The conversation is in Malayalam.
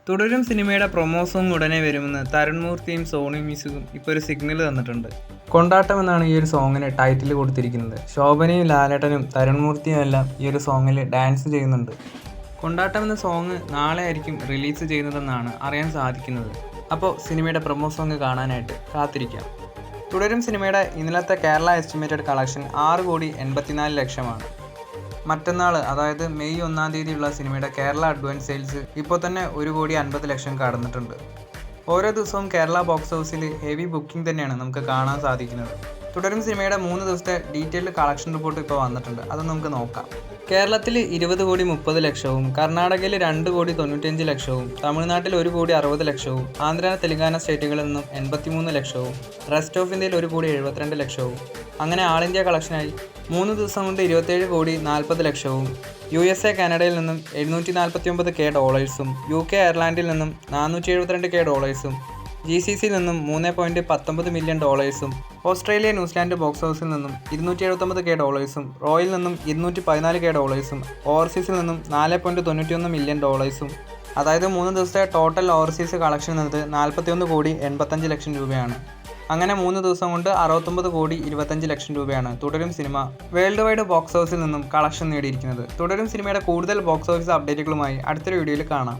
തുടരും സിനിമയുടെ പ്രൊമോ സോങ് ഉടനെ വരുമെന്ന് തരുൺ മൂർത്തിയും സോണി മ്യൂസിക്കും ഇപ്പോൾ ഒരു സിഗ്നൽ തന്നിട്ടുണ്ട്. കൊണ്ടാട്ടം എന്നാണ് ഈ ഒരു സോങ്ങിന് ടൈറ്റിൽ കൊടുത്തിരിക്കുന്നത്. ശോഭനയും ലാലേട്ടനും തരുൺ മൂർത്തിയും എല്ലാം ഈ ഒരു സോങ്ങിൽ ഡാൻസ് ചെയ്യുന്നുണ്ട്. കൊണ്ടാട്ടം എന്ന സോങ് നാളെ ആയിരിക്കും റിലീസ് ചെയ്യുന്നതെന്നാണ് അറിയാൻ സാധിക്കുന്നത്. അപ്പോൾ സിനിമയുടെ പ്രൊമോ സോങ് കാണാനായിട്ട് കാത്തിരിക്കാം. തുടരും സിനിമയുടെ ഇന്നലത്തെ കേരള എസ്റ്റിമേറ്റഡ് കളക്ഷൻ 6,84,00,000 മറ്റന്നാൾ അതായത് മെയ് 1-ാം തീയതിയുള്ള സിനിമയുടെ കേരള അഡ്വാൻസ് സെയിൽസ് ഇപ്പോൾ തന്നെ 1,50,00,000 കടന്നിട്ടുണ്ട്. ഓരോ ദിവസവും കേരള ബോക്സ് ഓഫീസിൽ ഹെവി ബുക്കിംഗ് തന്നെയാണ് നമുക്ക് കാണാൻ സാധിക്കുന്നത്. തുടരും സിനിമയുടെ 3 ദിവസത്തെ ഡീറ്റെയിൽഡ് കളക്ഷൻ റിപ്പോർട്ട് ഇപ്പോൾ വന്നിട്ടുണ്ട്. അത് നമുക്ക് നോക്കാം. കേരളത്തിൽ 20,30,00,000, കർണാടകയിൽ 2,95,00,000, തമിഴ്നാട്ടിൽ 1,60,00,000, ആന്ധ്ര തെലങ്കാന സ്റ്റേറ്റുകളിൽ നിന്നും 83,00,000, റെസ്റ്റ് ഓഫ് ഇന്ത്യയിൽ 1,72,00,000. അങ്ങനെ ആൾ ഇന്ത്യ കളക്ഷനായി 3 ദിവസം കൊണ്ട് 27,40,00,000, USA കാനഡയിൽ നിന്നും $749,000, UK അയർലാൻഡിൽ നിന്നും $472,000, GCCയിൽ നിന്നും $3.19 മില്യൺ, ഓസ്ട്രേലിയ ന്യൂസിലാൻഡ് ബോക്സ് ഓഫീസിൽ നിന്നും $279,000, റോയിൽ നിന്നും $214,000, ഓവർസീസിൽ നിന്നും $4.91 മില്യൺ. അതായത് 3 ദിവസത്തെ ടോട്ടൽ ഓവർസീസ് കളക്ഷൻ എന്നത് 41,85,00,000 രൂപയാണ്. അങ്ങനെ 3 ദിവസം കൊണ്ട് 69,25,00,000 രൂപയാണ് തുടരും സിനിമ വേൾഡ് വൈഡ് ബോക്സ് ഓഫീസിൽ നിന്നും കളക്ഷൻ നേടിയിരിക്കുന്നത്. തുടരും സിനിമയുടെ കൂടുതൽ ബോക്സ് ഓഫീസ് അപ്ഡേറ്റുകളുമായി അടുത്തൊരു വീഡിയോയിൽ കാണാം.